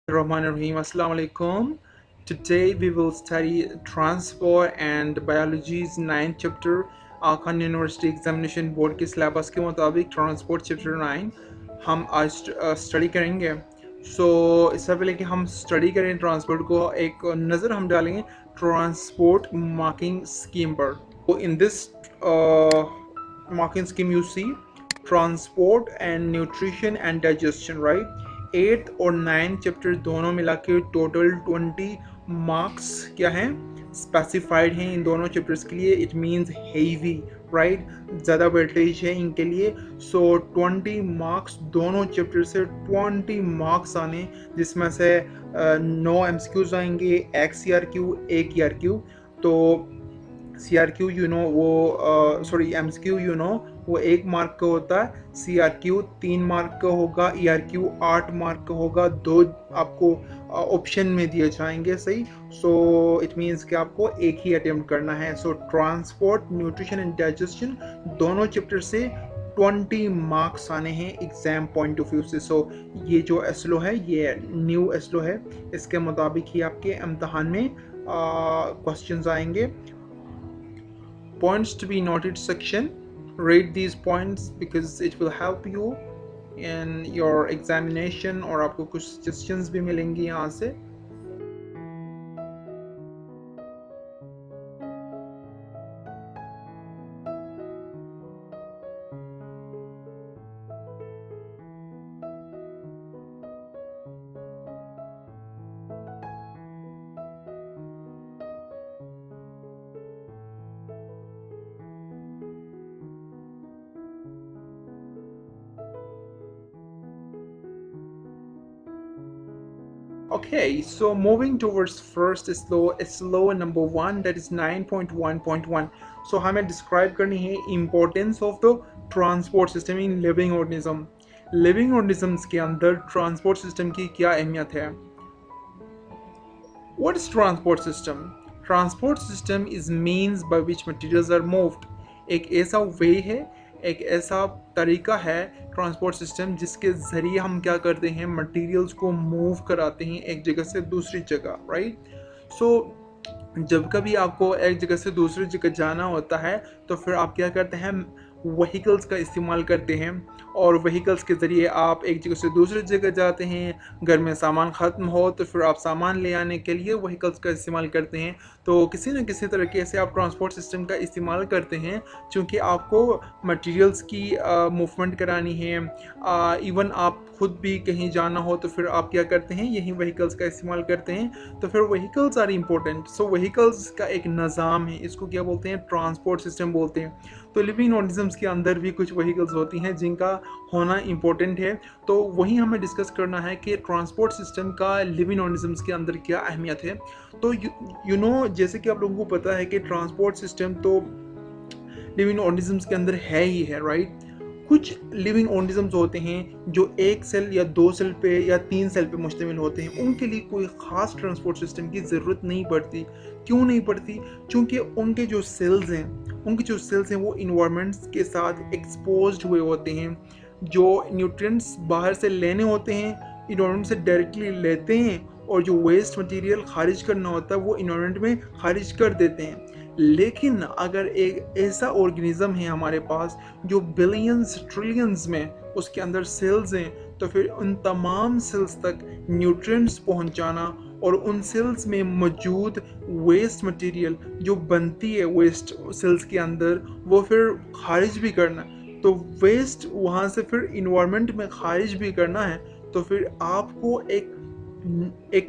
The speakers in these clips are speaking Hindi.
Rahim. Assalamu alaikum. Today we will study transport and biology's ninth chapter. Khan University Examination Board के सिलेबस के मुताबिक ट्रांसपोर्ट चैप्टर 9 हम आज स्टडी करेंगे। इससे पहले कि हम स्टडी करें ट्रांसपोर्ट को, एक नज़र हम डालेंगे ट्रांसपोर्ट मार्किंग स्कीम पर। In this marking scheme you see transport and nutrition and digestion, right? 8th और 9th चैप्टर दोनों मिला के टोटल 20 मार्क्स क्या हैं स्पेसिफाइड हैं इन दोनों चैप्टर्स के लिए। It means heavy, right? ज़्यादा वेटेज है इनके लिए। 20 मार्क्स दोनों चैप्टर से 20 मार्क्स आने, जिसमें से 9 एमसीक्यूज आएंगे, एक सीआरक्यू, एक ईआरक्यू। तो CRQ MCQ वो 1 मार्क का होता है, CRQ 3 मार्क का होगा, ERQ 8 मार्क का होगा। 2 आपको ऑप्शन में दिए जाएंगे, सही। इट मीन्स कि आपको एक ही अटेम्प्ट करना है। ट्रांसपोर्ट, न्यूट्रिशन एंड डाइजेशन दोनों चैप्टर से 20 मार्क्स आने हैं एग्जाम पॉइंट ऑफ व्यू से। ये जो एसलो है, ये न्यू एसलो है, इसके मुताबिक ही आपके इम्तहान में क्वेश्चंस आएंगे। Points to be noted section. Rate these points because it will help you in your examination, और आपको कुछ suggestions भी मिलेंगी यहाँ से। Okay, so moving towards first slow number 1, that is 9.1.1. So हमें describe करनी है importance of the transport system in living organism. Living organisms के अंदर transport system की क्या अहमियत है? What is transport system? Transport system is means by which materials are moved. एक ऐसा वे है, एक ऐसा तरीका है ट्रांसपोर्ट सिस्टम जिसके ज़रिए हम क्या करते हैं, मटेरियल्स को मूव कराते हैं एक जगह से दूसरी जगह, राइट? जब कभी आपको एक जगह से दूसरी जगह जाना होता है तो फिर आप क्या करते हैं, व्हीकल्स का इस्तेमाल करते हैं, और व्हीकल्स के ज़रिए आप एक जगह से दूसरी जगह जाते हैं। घर में सामान ख़त्म हो तो फिर आप सामान ले आने के लिए व्हीकल्स का इस्तेमाल करते हैं। तो किसी न किसी तरीके से आप ट्रांसपोर्ट सिस्टम का इस्तेमाल करते हैं, क्योंकि आपको मटेरियल्स की मूवमेंट करानी है। इवन आप खुद भी कहीं जाना हो तो फिर आप क्या करते हैं, यही व्हीकल्स का इस्तेमाल करते हैं। तो फिर व्हीकल्स आर इम्पोर्टेंट। व्हीकल्स का एक निज़ाम है, इसको क्या बोलते हैं, ट्रांसपोर्ट सिस्टम बोलते हैं। तो लिविंग ऑर्गेनिजम्स के अंदर भी कुछ व्हीकल्स होती हैं जिनका होना इम्पोर्टेंट है। तो वही हमें डिस्कस करना है कि ट्रांसपोर्ट सिस्टम का लिविंग ऑर्गेनिजम्स के अंदर क्या अहमियत है। तो जैसे कि आप लोगों को पता है कि ट्रांसपोर्ट सिस्टम तो लिविंग ऑर्गेनिजम्स के अंदर है ही है, राइट? कुछ लिविंग ऑर्गेनिजम्स होते हैं जो 1 सेल या 2 सेल पे या 3 सेल पे मुश्तमिल होते हैं, उनके लिए कोई ख़ास ट्रांसपोर्ट सिस्टम की ज़रूरत नहीं पड़ती। क्यों नहीं पड़ती? क्योंकि उनके जो सेल्स हैं वो इन्वायरमेंट्स के साथ एक्सपोज्ड हुए होते हैं। जो न्यूट्रिएंट्स बाहर से लेने होते हैं इन्वायरमेंट से डायरेक्टली लेते हैं, और जो वेस्ट मटेरियल खारिज करना होता है वो इन्वायरमेंट में खारिज कर देते हैं। लेकिन अगर एक ऐसा ऑर्गेनिज्म है हमारे पास जो बिलियंस ट्रिलियंस में उसके अंदर सेल्स हैं, तो फिर उन तमाम सेल्स तक न्यूट्रिएंट्स पहुंचाना और उन सेल्स में मौजूद वेस्ट मटेरियल जो बनती है वेस्ट सेल्स के अंदर, वो फिर खारिज भी करना। तो वेस्ट वहाँ से फिर इन्वायरमेंट में खारिज भी करना है, तो फिर आपको एक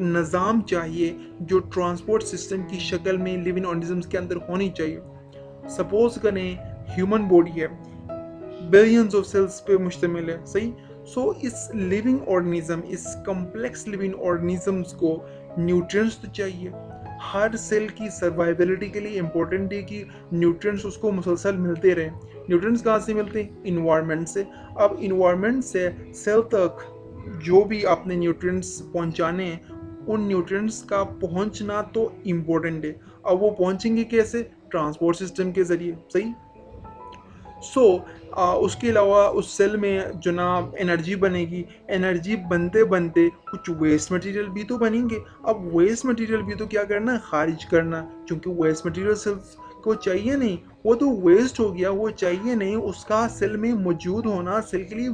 निज़ाम चाहिए जो ट्रांसपोर्ट सिस्टम की शक्ल में लिविंग ऑर्गेनिजम्स के अंदर होनी चाहिए। सपोज करें ह्यूमन बॉडी है, बिलियंस ऑफ सेल्स पे मुश्तमिल है, सही। इस लिविंग ऑर्गेनिज्म, इस कम्प्लेक्स लिविंग ऑर्गेनिजम्स को न्यूट्रिएंट्स तो चाहिए। हर सेल की सर्वाइबिलिटी के लिए इम्पोर्टेंट है कि न्यूट्रिएंट्स उसको मुसलसल मिलते रहें। न्यूट्रिएंट्स कहाँ से मिलते हैं? इन्वायरमेंट से। अब इन्वायरमेंट से सेल तक जो भी आपने न्यूट्रिएंट्स पहुंचाने हैं, उन न्यूट्रिएंट्स का पहुंचना तो इम्पोर्टेंट है। अब वो पहुंचेंगे कैसे? ट्रांसपोर्ट सिस्टम के ज़रिए, सही। उसके अलावा उस सेल में जो ना एनर्जी बनेगी, एनर्जी बनते बनते कुछ वेस्ट मटेरियल भी तो बनेंगे। अब वेस्ट मटेरियल भी तो क्या करना है, खारिज करना, क्योंकि वेस्ट मटेरियल सेल्स को चाहिए नहीं, वो तो वेस्ट हो गया, वो चाहिए नहीं, उसका सेल में मौजूद होना सेल के लिए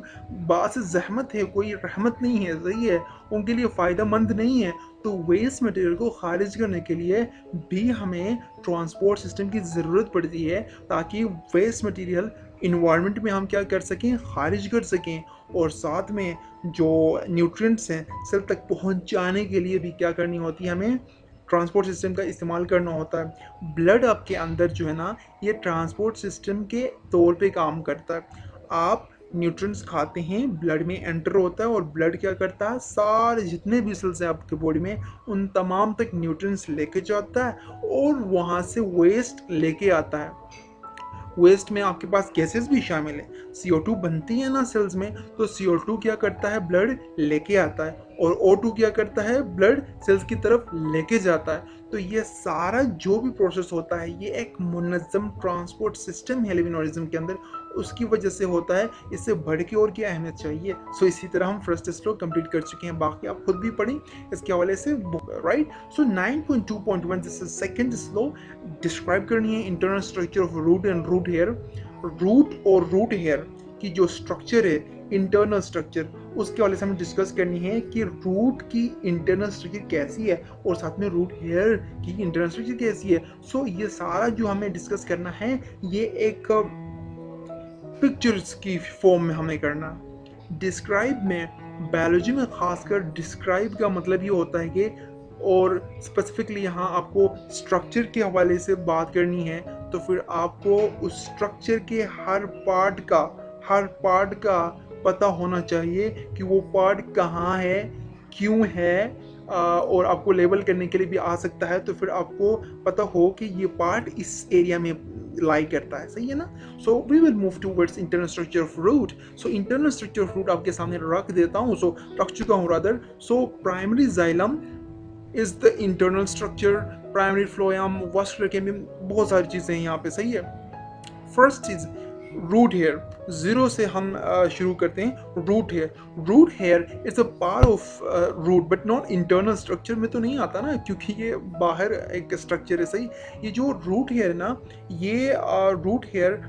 बास ज़हमत है, कोई रहमत नहीं है, सही है, उनके लिए फ़ायदा मंद नहीं है। तो वेस्ट मटेरियल को खारिज करने के लिए भी हमें ट्रांसपोर्ट सिस्टम की ज़रूरत पड़ती है, ताकि वेस्ट मटेरियल इन्वायरमेंट में हम क्या कर सकें, खारिज कर सकें, और साथ में जो न्यूट्रिएंट्स हैं सेल तक पहुंचाने के लिए भी क्या करनी होती है, हमें ट्रांसपोर्ट सिस्टम का इस्तेमाल करना होता है। ब्लड आपके अंदर जो है ना, ये ट्रांसपोर्ट सिस्टम के तौर पे काम करता है। आप न्यूट्रिएंट्स खाते हैं, ब्लड में एंटर होता है, और ब्लड क्या करता है, सारे जितने भी सेल्स हैं आपके बॉडी में उन तमाम तक न्यूट्रिएंट्स लेके जाता है और वहाँ से वेस्ट लेके आता है। वेस्ट में आपके पास गैसेस भी शामिल है, CO2 बनती है ना सेल्स में, तो CO2 क्या करता है, ब्लड लेके आता है, और O2 क्या करता है, ब्लड सेल्स की तरफ लेके जाता है। तो ये सारा जो भी प्रोसेस होता है, ये एक मुनज़्ज़म ट्रांसपोर्ट सिस्टम है लिविंग ऑर्गेनिज्म के अंदर, उसकी वजह से होता है। इससे बढ़ के और क्या अहमियत चाहिए। सो इसी तरह हम फर्स्ट टेस्ट को कंप्लीट कर चुके हैं, बाकी आप खुद भी पढ़ें इसके हवाले से, right. So 9.2.1 this is second slow, describe करनी है internal structure of root and root hair. Root और रूट हेयर की जो स्ट्रक्चर है, इंटरनल स्ट्रक्चर, उसके वाले से हमें डिस्कस करनी है कि रूट की इंटरनल स्ट्रक्चर कैसी है और साथ में रूट हेयर की इंटरनल स्ट्रक्चर कैसी है। सो ये सारा जो हमें डिस्कस करना है, ये एक पिक्चर्स की फॉर्म में हमें करना। डिस्क्राइब में, बायोलॉजी में खासकर डिस्क्राइब का मतलब ये होता है कि, और स्पेसिफिकली यहाँ आपको स्ट्रक्चर के हवाले से बात करनी है, तो फिर आपको उस स्ट्रक्चर के हर पार्ट का पता होना चाहिए कि वो पार्ट कहाँ है, क्यों है, और आपको लेबल करने के लिए भी आ सकता है, तो फिर आपको पता हो कि ये पार्ट इस एरिया में लाई करता है, सही है ना। So we will move towards internal structure of root. So internal structure of root आपके सामने रख देता हूँ, सो रख चुका हूँ rather. So primary xylem is the internal structure, primary phloem, vascular cambium, बहुत सारी चीज़ें हैं यहाँ पे, सही है। फर्स्ट चीज रूट हेयर, जीरो से हम शुरू करते हैं। Root hair is a part of root but not internal structure में तो नहीं आता ना, क्योंकि ये बाहर एक स्ट्रक्चर है, सही। ये जो रूट हेयर है ना, ये रूट हेयर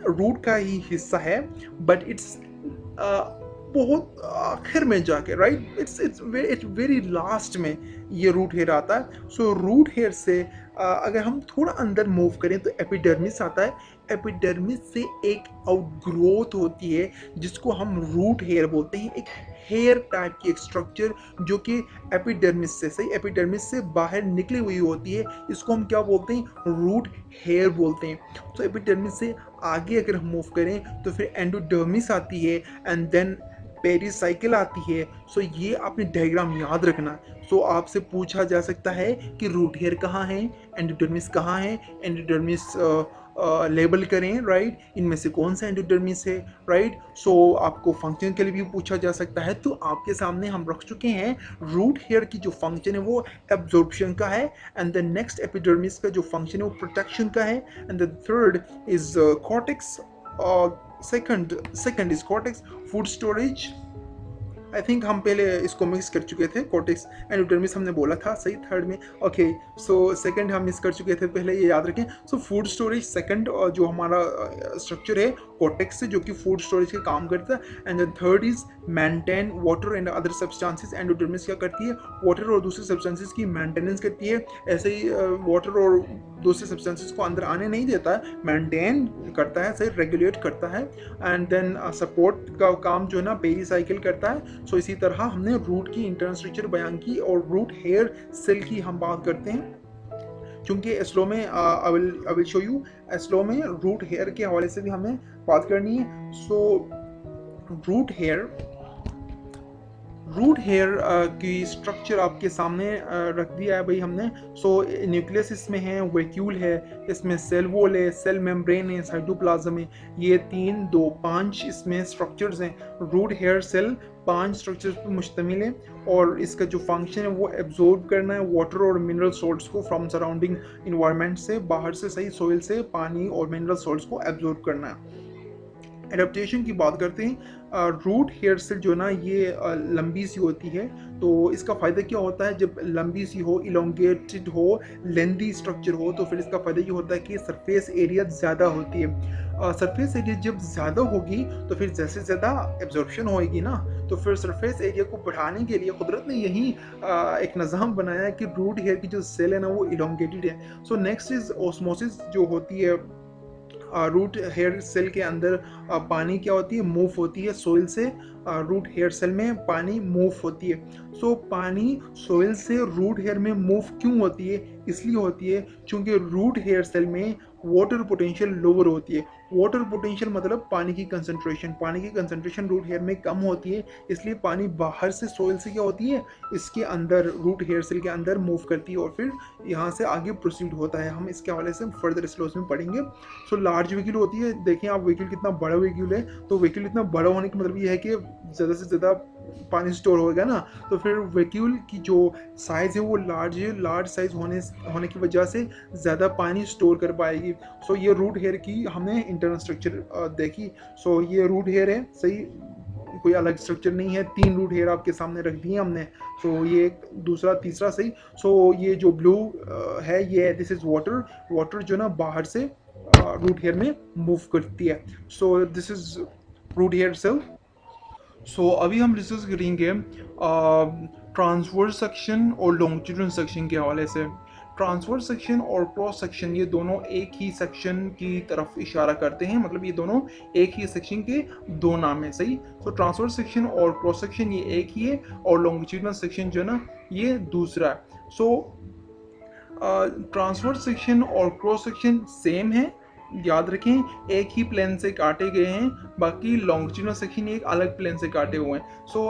रूट का ही हिस्सा है, बट इट्स बहुत आखिर में जाके, राइट, इट्स वेरी लास्ट में ये रूट हेयर आता है। सो रूट हेयर से अगर हम थोड़ा अंदर मूव करें तो एपिडर्मिस आता है। एपिडर्मिस से एक आउटग्रोथ होती है जिसको हम रूट हेयर बोलते हैं, एक हेयर टाइप की एक स्ट्रक्चर जो कि एपिडर्मिस से, सही, एपिडर्मिस से बाहर निकली हुई होती है, इसको हम क्या बोलते हैं, रूट हेयर बोलते हैं। तो एपिडर्मिस से आगे अगर हम मूव करें तो फिर एंडोडर्मिस आती है, एंड देन पेरिसाइकिल आती है। सो ये आपने डायग्राम याद रखना। सो आपसे पूछा जा सकता है कि रूट हेयर कहाँ है, एंडोडर्मिस कहाँ है, एंडोडर्मिस लेबल करें, राइट, इनमें से कौन सा एंडोडर्मिस है, राइट। सो आपको फंक्शन के लिए भी पूछा जा सकता है, तो आपके सामने हम रख चुके हैं रूट हेयर की जो फंक्शन है वो एब्जॉर्प्शन का है, एंड द नेक्स्ट एपिडर्मिस का जो फंक्शन है वो प्रोटेक्शन का है, and the third is cortex, second is cortex, food storage. I think हम पहले इसको मिक्स कर चुके थे, कॉर्टेक्स एंडोडर्मिस हमने बोला था, सही, थर्ड में, ओके। सो सेकंड हम मिस कर चुके थे पहले, ये याद रखें। सो फूड स्टोरेज सेकंड, और जो हमारा स्ट्रक्चर है कॉर्टेक्स से, जो कि फूड स्टोरेज के काम करता है, and the third is maintain water and other substances. Endodermis क्या करती है, वाटर और दूसरे सब्सटेंसेस की मेंटेनेंस करती है, ऐसे ही वाटर और दूसरे सब्सटेंसेस को अंदर आने नहीं देता है, मेंटेन करता है, सही, रेगुलेट करता है, एंड देन सपोर्ट का काम जो है ना पेरिसाइकिल करता है। सो इसी तरह हमने रूट की इंटरनल स्ट्रक्चर बयान की, और रूट हेयर सेल की हम बात करते हैं, क्योंकि स्लो में I will show you, slow में रूट हेयर के हवाले से भी हमें बात करनी है। सो रूट हेयर की स्ट्रक्चर आपके सामने रख दिया है भाई हमने। सो न्यूक्लियस इसमें है, वैक्यूल है, इसमें सेल वॉल है, सेल मेम्ब्रेन है, साइटोप्लाज्म है, ये 3, 2, 5 इसमें स्ट्रक्चर्स हैं। रूट हेयर सेल 5 स्ट्रक्चर्स पर मुश्तमिल है, और इसका जो फंक्शन है वो एब्जॉर्ब करना है वाटर और मिनरल सॉल्ट्स को फ्रॉम सराउंडिंग इन्वायरमेंट से, बाहर से, सही, सोइल से पानी और मिनरल सॉल्ट्स को एब्जॉर्ब करना है। एडेप्टेशन की बात करते हैं, रूट हेयर सेल जो ना ये लंबी सी होती है। तो इसका फ़ायदा क्या होता है, जब लंबी सी हो, इलोंगेटेड हो, लेंदी स्ट्रक्चर हो, तो फिर इसका फ़ायदा ये होता है कि सरफेस एरिया ज़्यादा होती है। सरफेस एरिया जब ज़्यादा होगी तो फिर जैसे ज़्यादा एब्जॉर्प्शन होएगी ना, तो फिर सरफेस एरिया को बढ़ाने के लिए कुदरत ने यही एक निज़ाम बनाया है कि रूट हेयर की जो सेल है ना वो इलोंगेटेड है। सो नेक्स्ट इज़ ऑस्मोसिस जो होती है रूट हेयर सेल के अंदर। पानी क्या होती है, मूव होती है सोइल से। रूट हेयर सेल में पानी मूव होती है। सो पानी सोइल से रूट हेयर में मूव क्यों होती है, इसलिए होती है क्योंकि रूट हेयर सेल में वाटर पोटेंशियल लोअर होती है। वाटर पोटेंशियल मतलब पानी की कंसंट्रेशन रूट हेयर में कम होती है, इसलिए पानी बाहर से सोइल से क्या होती है, इसके अंदर रूट हेयर सेल के अंदर मूव करती है और फिर यहाँ से आगे प्रोसीड होता है। हम इसके हवाले से फर्दर स्लोस में पढ़ेंगे। सो लार्ज व्हीकल होती है, देखें आप व्हीकल कितना बड़ा व्हीकल है, तो व्हीकल इतना बड़ा होने का मतलब ये है कि ज़्यादा से ज़्यादा पानी स्टोर होगा ना, तो फिर व्हीकल की जो साइज़ है वो लार्ज है, लार्ज साइज़ होने की वजह से ज़्यादा पानी स्टोर कर पाएगी। सो ये रूट हेयर की हमने इंटरनल स्ट्रक्चर देखी। सो ये रूट हेयर है, सही, कोई अलग स्ट्रक्चर नहीं है। 3 रूट हेयर आपके सामने रख दिए हमने। सो ये एक, दूसरा, तीसरा, सही। सो ये जो ब्लू है ये दिस इज़ वाटर। वाटर जो ना बाहर से रूट हेयर में मूव करती है। So this is root hair cell. So अभी हम डिस्कस करेंगे ट्रांसवर्स सेक्शन और लॉन्गिट्यूडनल सेक्शन के हवाले से। ट्रांसवर्स सेक्शन और क्रॉस सेक्शन ये दोनों एक ही सेक्शन की तरफ इशारा करते हैं, मतलब ये दोनों एक ही सेक्शन के दो नाम है, सही। तो ट्रांसवर्स सेक्शन और क्रॉस सेक्शन ये एक ही है और लॉन्गिट्यूडनल सेक्शन जो है ना ये दूसरा है। सो ट्रांसवर्स सेक्शन और क्रॉस सेक्शन सेम है, याद रखें, एक ही प्लेन से काटे गए हैं, बाकी लॉन्गिट्यूडनल सेक्शन एक अलग प्लेन से काटे हुए हैं। सो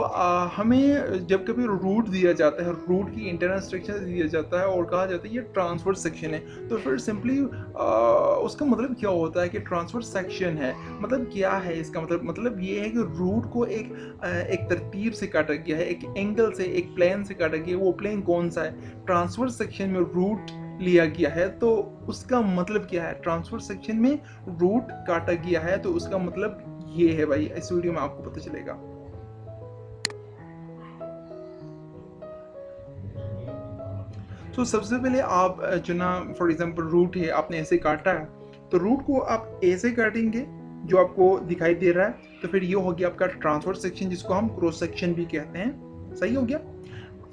हमें जब कभी रूट दिया जाता है, रूट की इंटरनल स्ट्रक्चर दिया जाता है और कहा जाता है ये ट्रांसवर्स सेक्शन है, तो फिर सिंपली उसका मतलब क्या होता है कि ट्रांसवर्स सेक्शन है, मतलब क्या है इसका मतलब ये है कि रूट को एक तरतीब से काटा गया है, एक एंगल से, एक प्लेन से काटा गया है। वो प्लेन कौन सा है, ट्रांसवर्स सेक्शन में रूट लिया गया है, तो उसका मतलब क्या है, ट्रांसफर सेक्शन में रूट काटा गया है, तो उसका मतलब ये है भाई, इस वीडियो में आपको पता चलेगा। तो सबसे पहले आप जो ना फॉर एग्जांपल रूट है, आपने ऐसे काटा है, तो रूट को आप ऐसे काटेंगे जो आपको दिखाई दे रहा है, तो फिर ये हो गया आपका ट्रांसफर सेक्शन, जिसको हम क्रॉस सेक्शन भी कहते हैं, सही हो गया।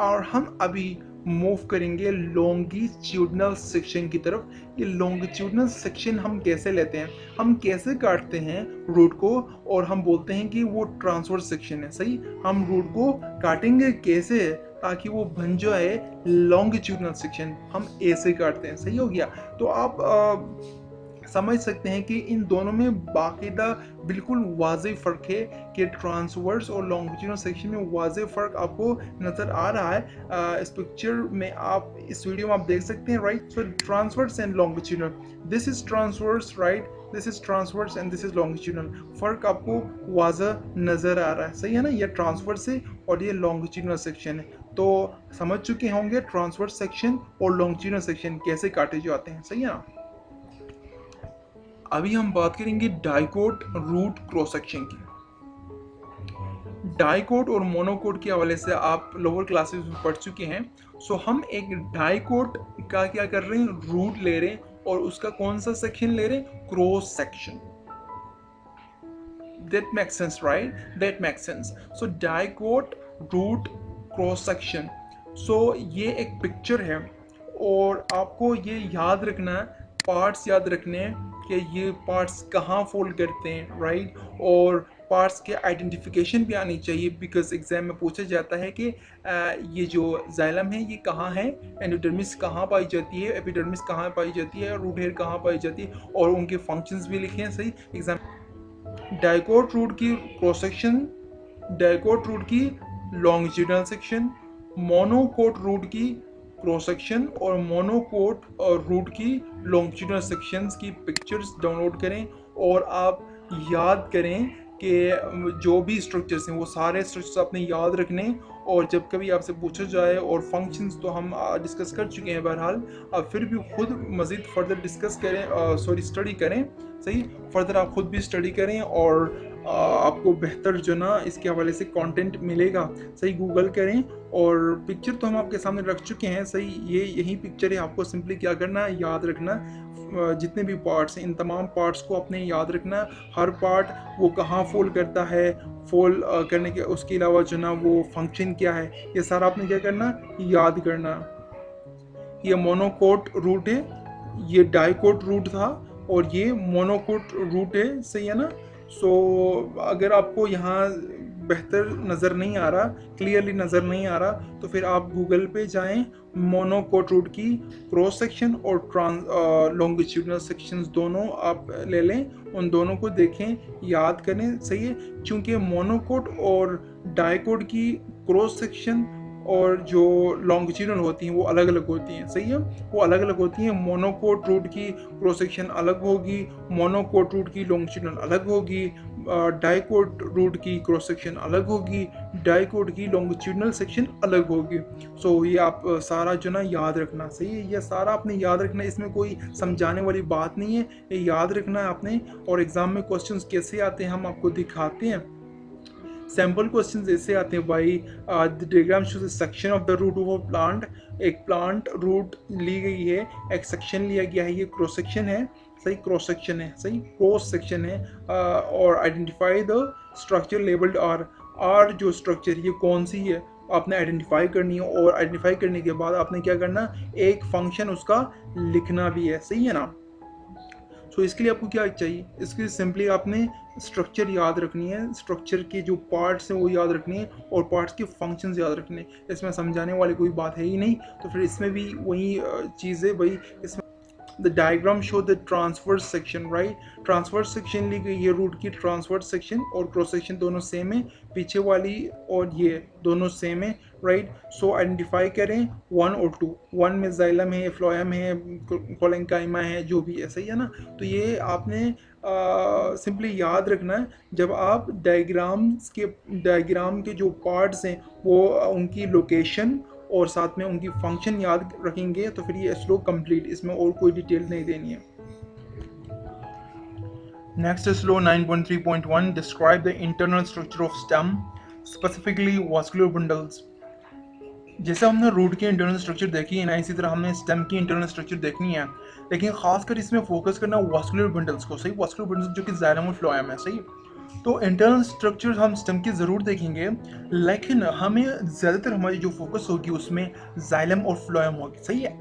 और हम अभी मूव करेंगे लॉन्गिट्यूडनल सेक्शन की तरफ। ये लॉन्गिट्यूडनल सेक्शन हम कैसे लेते हैं, हम कैसे काटते हैं रूट को, और हम बोलते हैं कि वो ट्रांसवर्स सेक्शन है, सही। हम रूट को काटेंगे कैसे ताकि वो बन जाए लॉन्गिट्यूडनल सेक्शन, हम ऐसे काटते हैं, सही हो गया। तो आप समझ सकते हैं कि इन दोनों में बाकायदा बिल्कुल वाज़ेह फ़र्क है कि ट्रांसवर्स और लॉन्गिट्यूडनल सेक्शन में वाज़ेह फ़र्क आपको नज़र आ रहा है। इस पिक्चर में आप, इस वीडियो में आप देख सकते हैं, right. So transverse and longitudinal, this is transverse, right, this is transverse and this is longitudinal. फ़र्क आपको वाज़ेह नज़र आ रहा है, सही है ना। ये ट्रांसवर्स है और ये लॉन्गिट्यूडनल सेक्शन है। तो समझ चुके होंगे ट्रांसवर्स सेक्शन और लॉन्गिट्यूडनल सेक्शन कैसे काटे जाते हैं, सही है ना। अभी हम बात करेंगे डाइकोट रूट क्रॉस सेक्शन की। डाइकोट और मोनोकोट के हवाले से आप लोअर क्लासेस में पढ़ चुके हैं। सो हम एक डाइकोट का क्या कर रहे हैं, रूट ले रहे हैं और उसका कौन सा सेक्शन ले रहे हैं, cross section. That makes sense, right? That makes sense. So dicot root cross section. So ये एक पिक्चर है और आपको ये याद रखना है, पार्ट्स याद रखने हैं कि ये पार्ट्स कहाँ फोल्ड करते हैं, राइट। और पार्ट्स के आइडेंटिफिकेशन भी आनी चाहिए, बिकॉज एग्जाम में पूछा जाता है कि ये जो जाइलम है ये कहाँ है, एंडोडर्मिस कहाँ पाई जाती है, एपिडर्मिस कहाँ पाई जाती है, रूट हेयर कहाँ पाई जाती है, और उनके फंक्शंस भी लिखे हैं, सही। एग्जाम डाइकोट रूट की क्रॉस सेक्शन, डाइकोट रूट की लॉन्गिट्यूडनल सेक्शन, मोनोकोट रूट की क्रॉस सेक्शन और मोनोकोट और रूट की लॉन्गिट्यूडनल सेक्शंस की पिक्चर्स डाउनलोड करें और आप याद करें कि जो भी स्ट्रक्चर्स हैं वो सारे स्ट्रक्चर्स आपने याद रखने, और जब कभी आपसे पूछा जाए, और फंक्शंस तो हम डिस्कस कर चुके हैं बहरहाल, आप फिर भी खुद मज़ीद फर्दर डिस्कस करें, सॉरी स्टडी करें, सही, फर्दर आप खुद भी स्टडी करें, और आपको बेहतर जो ना इसके हवाले से कंटेंट मिलेगा, सही, गूगल करें। और पिक्चर तो हम आपके सामने रख चुके हैं, सही, ये यही पिक्चर है, आपको सिंपली क्या करना है, याद रखना, जितने भी पार्ट्स हैं इन तमाम पार्ट्स को आपने याद रखना, हर पार्ट वो कहाँ फॉल करता है, फॉल करने के उसके अलावा जो ना वो फंक्शन क्या है, ये सारा आपने क्या करना, याद करना। ये मोनोकोट रूट है, ये डाइकोट रूट था, और ये मोनोकोट रूट है, सही है ना। सो अगर आपको यहाँ बेहतर नज़र नहीं आ रहा, क्लियरली नज़र नहीं आ रहा, तो फिर आप गूगल पे जाएं, मोनोकोट रूट की क्रॉस सेक्शन और लॉन्गिट्यूडनल सेक्शंस दोनों आप ले लें, उन दोनों को देखें, याद करें, सही है, क्योंकि मोनोकोट और डाइकोट की क्रॉस सेक्शन और जो लॉन्गिट्यूडनल होती हैं वो अलग अलग होती हैं, सही है, वो अलग अलग होती हैं। मोनोकोट रूट की क्रॉस सेक्शन अलग होगी, मोनोकोट रूट की लॉन्गिट्यूडनल अलग होगी, डाइकोट रूट की क्रॉस सेक्शन अलग होगी, डाइकोट की लॉन्गिट्यूडनल सेक्शन अलग होगी। सो ये आप सारा जो ना याद रखना, सही है, ये सारा आपने याद रखना, इसमें कोई समझाने वाली बात नहीं है, ये याद रखना है आपने। और एग्जाम में क्वेश्चंस कैसे आते हैं हम आपको दिखाते हैं। सैम्पल क्वेश्चंस ऐसे आते हैं भाई, the diagram shows section of the root of a plant, एक प्लांट रूट ली गई है, एक सेक्शन लिया गया है, ये क्रॉस सेक्शन है, सही, क्रॉस सेक्शन है, सही, क्रॉस सेक्शन है, और identify the structure labelled R, R जो स्ट्रक्चर ये कौन सी है आपने आइडेंटिफाई करनी है, और आइडेंटिफाई करने के बाद आपने क्या करना, एक फंक्शन उसका लिखना भी है, सही है ना। सो इसके लिए आपको क्या चाहिए, इसके लिए सिंपली आपने स्ट्रक्चर याद रखनी है, स्ट्रक्चर के जो पार्ट्स हैं वो याद रखनी है, और पार्ट्स के फंक्शंस याद रखने हैं, इसमें समझाने वाली कोई बात है ही नहीं। तो फिर इसमें भी वही चीज़ है भाई, इसमें the diagram show the transverse section, right, transverse section ली गई है रूट की, ट्रांसवर्स सेक्शन और क्रॉस सेक्शन दोनों सेम है, पीछे वाली और ये दोनों सेम है, राइट। सो आइडेंटिफाई करें 1 और 2, 1 में जाइलम है, फ्लोएम है, कोलेंकाइमा है, जो भी है, सही है ना। तो ये आपने सिंपली याद रखना है, जब आप डायग्राम के जो पार्ट्स हैं वो उनकी लोकेशन और साथ में उनकी फंक्शन याद रखेंगे, तो फिर ये स्लो कंप्लीट, इसमें और कोई डिटेल नहीं देनी है। Next slow 9.3.1 describe the internal structure of stem, specifically vascular bundles. जैसे हमने रूट की इंटरनल स्ट्रक्चर देखी है ना, इसी तरह हमने स्टेम की इंटरनल स्ट्रक्चर देखनी है, लेकिन खासकर इसमें फोकस करना वास्कुलर बंडल्स को, सही, वास्कुलर बंडल्स जो कि जाइलम और फ्लोएम है, सही। तो इंटरनल स्ट्रक्चर हम स्टेम की ज़रूर देखेंगे, लेकिन हमें ज़्यादातर हमारी जो फोकस होगी उसमें जाइलम और फ्लोएम होगी, सही है।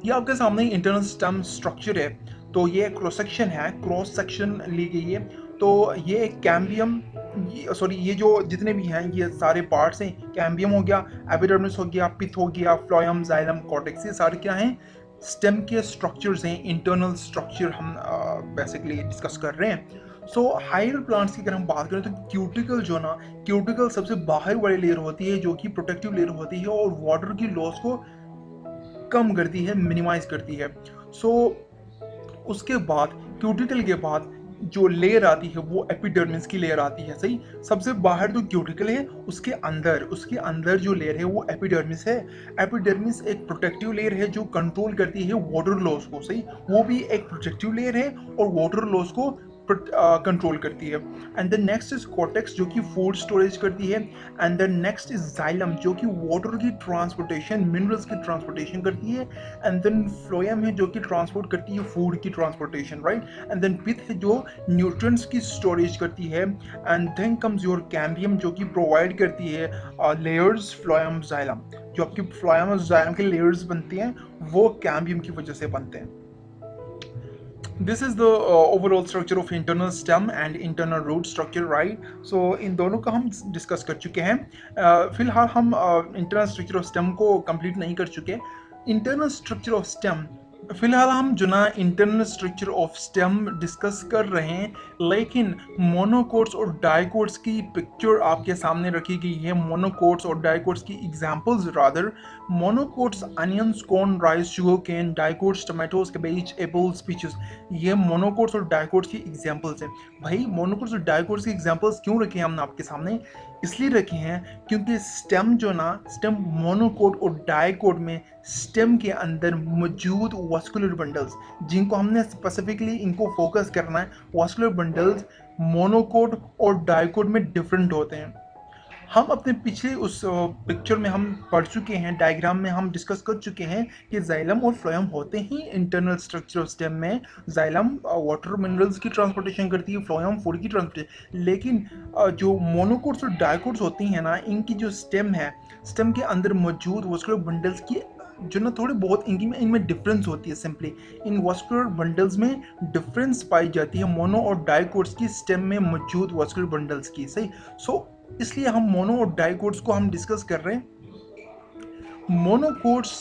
ये आपके सामने इंटरनल स्टेम स्ट्रक्चर है, तो ये क्रॉस सेक्शन है, क्रॉस सेक्शन ली गई है, तो ये एक कैम्बियम, सॉरी ये जो जितने भी हैं ये सारे पार्ट्स हैं, कैम्बियम हो गया, एपिडर्मिस हो गया, पिथ हो गया, फ्लोएम, जाइलम, कॉर्टेक्स, ये सारे क्या हैं, स्टेम के स्ट्रक्चर्स हैं, इंटरनल स्ट्रक्चर हम बेसिकली डिस्कस कर रहे हैं। सो हायर प्लांट्स की अगर हम बात करें तो क्यूटिकल जो ना, क्यूटिकल सबसे बाहर वाली लेयर होती है जो कि प्रोटेक्टिव लेयर होती है और वाटर की लॉस को कम करती है, मिनिमाइज करती है। सो उसके बाद क्यूटिकल के बाद जो लेयर आती है वो एपिडर्मिस की लेयर आती है, सही। सबसे बाहर तो क्यूटिकल है, उसके अंदर जो लेयर है वो एपिडर्मिस है। एपिडर्मिस एक प्रोटेक्टिव लेयर है जो कंट्रोल करती है वाटर लॉस को, सही, वो भी एक प्रोटेक्टिव लेयर है और वाटर लॉस को कंट्रोल करती है। And the next is cortex जो कि फूड स्टोरेज करती है, and the next is xylem जो कि वाटर की ट्रांसपोर्टेशन, मिनरल्स की ट्रांसपोर्टेशन करती है, एंड देन फ्लोएम है जो कि ट्रांसपोर्ट करती है फूड की transportation, right, and then pith है जो न्यूट्रिएंट्स की स्टोरेज करती है, and then comes your cambium जो कि प्रोवाइड करती है लेयर्स, फ्लोएम, जाइलम। जो आपकी फ्लोएम और जाइलम के लेयर्स बनते हैं वो कैम्बियम की वजह से बनते हैं। This is the overall structure of internal stem and internal root structure, right? So इन दोनों का हम डिस्कस कर चुके हैं। फिलहाल हम इंटरनल स्ट्रक्चर ऑफ स्टेम को कंप्लीट नहीं कर चुके। इंटरनल स्ट्रक्चर ऑफ स्टेम फिलहाल हम जो ना internal structure of stem discuss कर रहे हैं, लेकिन मोनोकोट्स और डाइकोट्स की पिक्चर आपके सामने रखी गई है। मोनोकोट्स और डाइकोट्स की examples rather, monocots onions, corn, rice, sugar cane, dicots tomatoes, cabbage, apples, peaches. ये मोनोकोट्स और डाइकोट्स की एग्जांपल्स हैं। भाई मोनोकोट्स और डाइकोट्स की एग्जांपल्स क्यों रखे हैं हमने आपके सामने? इसलिए रखे हैं क्योंकि स्टेम जो ना, स्टेम मोनोकोट और डाइकोट में स्टेम के अंदर मौजूद वास्कुलर बंडल्स, जिनको हमने स्पेसिफिकली इनको फोकस करना है, वास्कुलर बंडल्स मोनोकोट और डाइकोट में डिफरेंट होते हैं। हम अपने पिछले उस पिक्चर में हम पढ़ चुके हैं, डायग्राम में हम डिस्कस कर चुके हैं कि जाइलम और फ्लोएम होते ही इंटरनल स्ट्रक्चर ऑफ स्टेम में। जाइलम वाटर मिनरल्स की ट्रांसपोर्टेशन करती है, फ्लोएम फूड की ट्रांसपोर्टेशन। लेकिन जो मोनोकोट्स और डाइकोट्स होती हैं ना, इनकी जो स्टेम है, स्टेम के अंदर मौजूद वास्कुलर बंडल्स की जो ना थोड़ी बहुत इनमें डिफरेंस होती है। सिंपली इन वास्कुलर बंडल्स में डिफरेंस पाई जाती है मोनो और डाइकोट्स की स्टेम में मौजूद वास्कुलर बंडल्स की। सही। इसलिए हम मोनो और डाइकोट्स को हम डिस्कस कर रहे हैं। मोनोकोट्स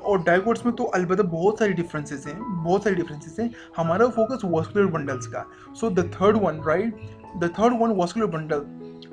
और डाइकोट्स में तो अलबत्ता बहुत सारी डिफरेंसेस हैं, बहुत सारी डिफरेंसेस हैं। हमारा फोकस वास्कुलर बंडल्स का। So the third one, right, the third one vascular bundle.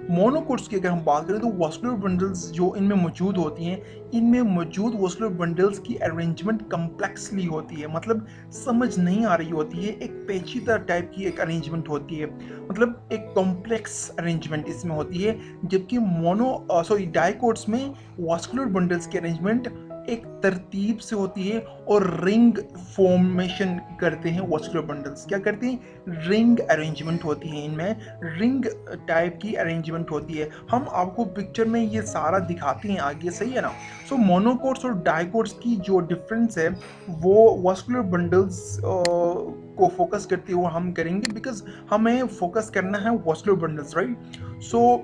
Monocots की अगर हम बात करें तो वास्कुलर बंडल्स जो इनमें मौजूद होती हैं, इनमें मौजूद वास्कुलर बंडल्स की अरेंजमेंट कम्प्लेक्सली होती है, मतलब समझ नहीं आ रही होती है, एक पेचीदा टाइप की एक अरेंजमेंट होती है, मतलब एक कॉम्प्लेक्स अरेंजमेंट इसमें होती है। जबकि डाइकोट्स में वास्कुलर बंडल्स की अरेंजमेंट एक तरतीब से होती है और रिंग फॉर्मेशन करते हैं। वास्कुलर बंडल्स क्या करते हैं? रिंग अरेंजमेंट होती है, इनमें रिंग टाइप की अरेंजमेंट होती है। हम आपको पिक्चर में ये सारा दिखाते हैं आगे, सही है ना? सो मोनोकोट्स और डाइकोट्स की जो डिफरेंस है वो वास्कुलर बंडल्स को फोकस करते हुए हम करेंगे, बिकॉज हमें फोकस करना है वास्कुलर बंडल्स, राइट। सो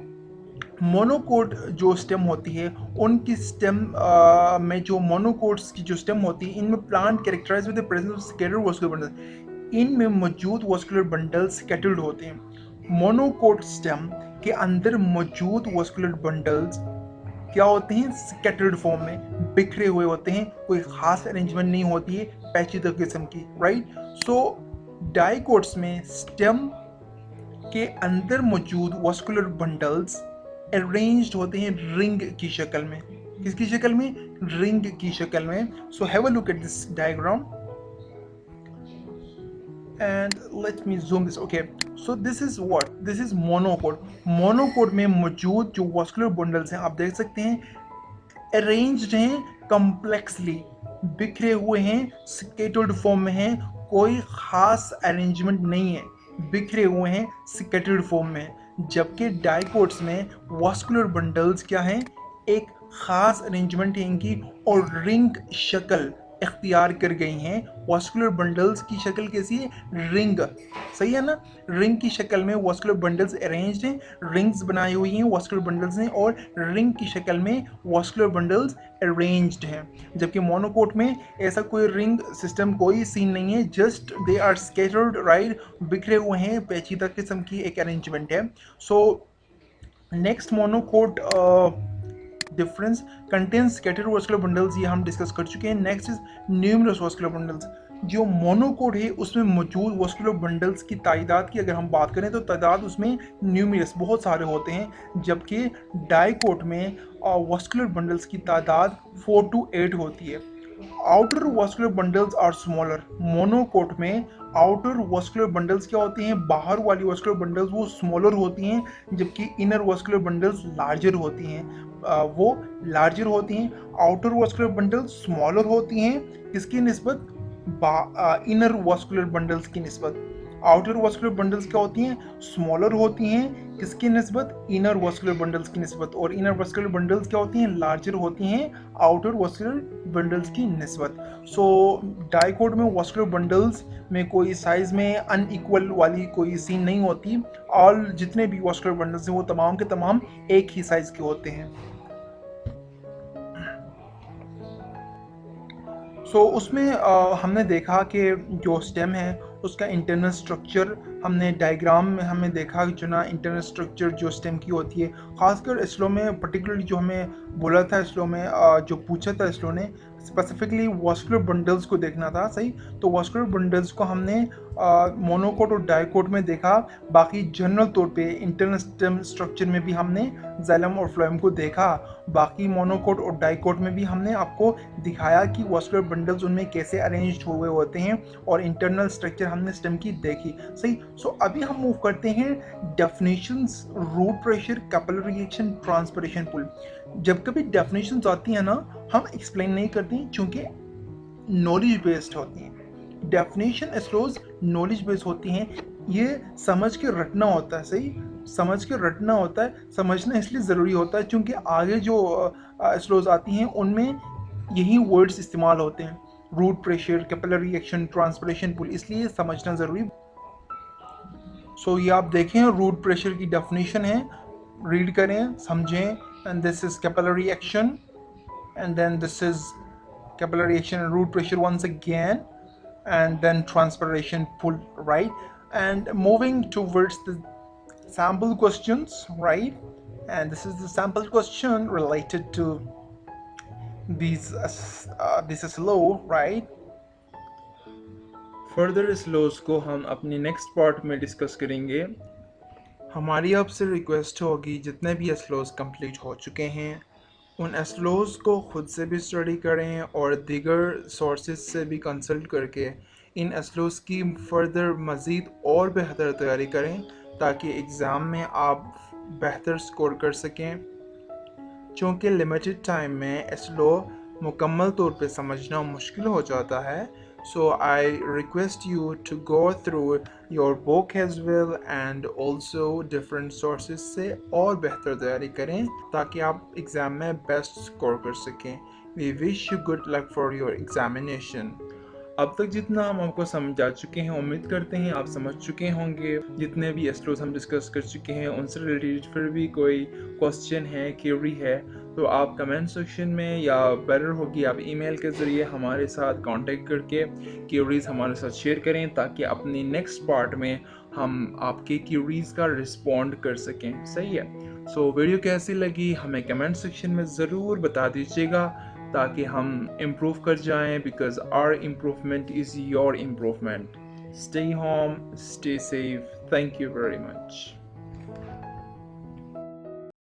मोनोकोट जो स्टेम होती है, उनकी स्टेम में जो मोनोकोट्स की जो स्टेम होती है, इनमें plant characterize with the presence of scattered vascular bundles. इनमें मौजूद वास्कुलर बंडल्स स्कैटर्ड होते हैं। मोनोकोट स्टेम के अंदर मौजूद वास्कुलर बंडल्स क्या होते हैं? स्कैटर्ड फॉर्म में बिखरे हुए होते हैं, कोई खास अरेंजमेंट नहीं होती है, पैचीदा किस्म की, राइट। सो डाइकोट्स में स्टेम के अंदर मौजूद वास्कुलर बंडल्स अरेंज्ड होते हैं रिंग की शक्ल में। किसकी शक्ल में? रिंग की शक्ल में। So have a look at this diagram and let me zoom this. Okay, so this is what, this is monocot. Monocot में मौजूद जो वास्कुलर बंडल्स हैं, आप देख सकते हैं अरेंज्ड हैं कॉम्प्लेक्सली, बिखरे हुए हैं, स्केटर्ड फॉर्म में हैं, कोई खास अरेंजमेंट नहीं है, बिखरे हुए हैं, स्केटर्ड फॉर्म में। जबकि डाइकोट्स में वास्कुलर बंडल्स क्या हैं? एक खास अरेंजमेंट है इनकी और रिंग शक्ल इख्तियार कर गई हैं। वास्कुलर बंडल्स की शक्ल कैसी है? रिंग, सही है ना? रिंग की शक्ल में वास्कुलर बंडल्स अरेंज्ड हैं, रिंग्स बनाई हुई हैं वास्कुलर बंडल्स ने, और रिंग की शक्ल में वास्कुलर बंडल्स अरेंज्ड हैं। जबकि मोनोकोट में ऐसा कोई रिंग सिस्टम, कोई सीन नहीं है, just they are scattered, right, बिखरे हुए हैं, पेचीदा किस्म की एक अरेंजमेंट है। So next monocot difference contains scattered vascular bundles, ये हम डिस्कस कर चुके हैं। Next is numerous vascular bundles. जो मोनोकोट है उसमें मौजूद वास्कुलर बंडल्स की तादाद की अगर हम बात करें तो तादाद उसमें न्यूमरस बहुत सारे होते हैं, जबकि डाइकोट में वास्कुलर बंडल्स की तादाद 4 to 8 होती है। Outer vascular bundles are smaller. Monocot में आउटर वास्कुलर बंडल्स क्या होती हैं? बाहर वाली वास्कुलर बंडल्स वो स्मॉलर होती हैं, जबकि इनर वास्कुलर बंडल्स लार्जर होती हैं, वो लार्जर होती हैं। आउटर वास्कुलर बंडल्स स्मॉलर होती हैं, किसकी निस्बत? इनर वास्कुलर बंडल्स की निस्बत। आउटर वास्कुलर बंडल्स क्या होती हैं? स्मॉलर होती हैं, किसकी निस्बत? इनर वास्कुलर बंडल्स की निस्बत। और इनर वास्कुलर बंडल्स क्या होती हैं? लार्जर होती हैं आउटर वास्कुलर बंडल्स की निस्बत। सो डाइकोट में वास्कुलर बंडल्स में कोई साइज में अनइक्वल वाली कोई सीन नहीं होती। ऑल जितने भी वास्कुलर बंडल्स हैं वो तमाम के तमाम एक ही साइज के होते हैं। उसमें हमने देखा कि जो स्टेम है उसका इंटरनल स्ट्रक्चर हमने डायग्राम में हमें देखा जो ना इंटरनल स्ट्रक्चर जो स्टेम की होती है, खासकर स्लो में पर्टिकुलरली जो हमें बोला था स्लो में जो पूछा था स्लो ने स्पेसिफिकली वास्कुलर बंडल्स को देखना था, सही। तो वास्कुलर बंडल्स को हमने मोनोकोट और डाइकोट में देखा। बाकी जनरल तौर पे इंटरनल स्टेम स्ट्रक्चर में भी हमने जाइलम और फ्लोएम को देखा। बाकी मोनोकोट और डाइकोट में भी हमने आपको दिखाया कि वास्कुलर बंडल्स उनमें कैसे अरेंज हुए होते हैं और इंटरनल स्ट्रक्चर हमने स्टेम की देखी, सही। सो अभी हम मूव करते हैं definitions, root pressure, capillary reaction, transpiration pull. जब कभी डेफिनेशंस आती है ना, हम एक्सप्लेन नहीं करते क्योंकि नॉलेज बेस्ड होती हैं। डेफिनेशन स्लोज नॉलेज बेस्ड होती हैं, ये समझ के रटना होता है, सही। समझ के रटना होता है, समझना इसलिए ज़रूरी होता है क्योंकि आगे जो स्लोज आती हैं उनमें यही वर्ड्स इस्तेमाल होते हैं, root pressure, capillary reaction, transpiration pull, इसलिए समझना ज़रूरी। सो ये आप देखें रूट प्रेशर की डेफिनेशन है, रीड करें, समझें। And this is capillary reaction, and then this is capillary reaction and root pressure once again, and then transpiration pull, right? And moving towards the sample questions, right? And this is the sample question related to this is low, right? Further slows को हम अपनी नेक्स्ट पार्ट में डिस्कस करेंगे। हमारी आपसे रिक्वेस्ट होगी जितने भी स्लोज कंप्लीट हो चुके हैं उन स्लोज को खुद से भी स्टडी करें और दीगर सोर्सेज से भी कंसल्ट करके इन स्लोज की फर्दर मज़ीद और बेहतर तैयारी करें ताकि एग्ज़ाम में आप बेहतर स्कोर कर सकें। चूँकि लिमिटेड टाइम में स्लो मुकम्मल तौर पे समझना मुश्किल हो जाता है, so I request you to go through your book as well and also different sources से और बेहतर तैयारी करें ताकि आप एग्ज़ाम में बेस्ट स्कोर कर सकें। We wish you good luck for your examination. अब तक जितना हम आपको समझा चुके हैं, उम्मीद करते हैं आप समझ चुके होंगे। जितने भी स्लोज हम डिस्कस कर चुके हैं उनसे रिलेटेड फिर भी कोई क्वेश्चन है, क्वेरी है, तो आप कमेंट सेक्शन में या बेटर होगी आप ईमेल के ज़रिए हमारे साथ कांटेक्ट करके क्वेरीज हमारे साथ शेयर करें ताकि अपनी नेक्स्ट पार्ट में हम आपके क्वेरीज का रिस्पॉन्ड कर सकें, सही है। सो वीडियो कैसी लगी हमें कमेंट सेक्शन में ज़रूर बता दीजिएगा ताकि हम इम्प्रूव कर जाएं, because our improvement is your improvement. Stay home, stay safe, thank you very much.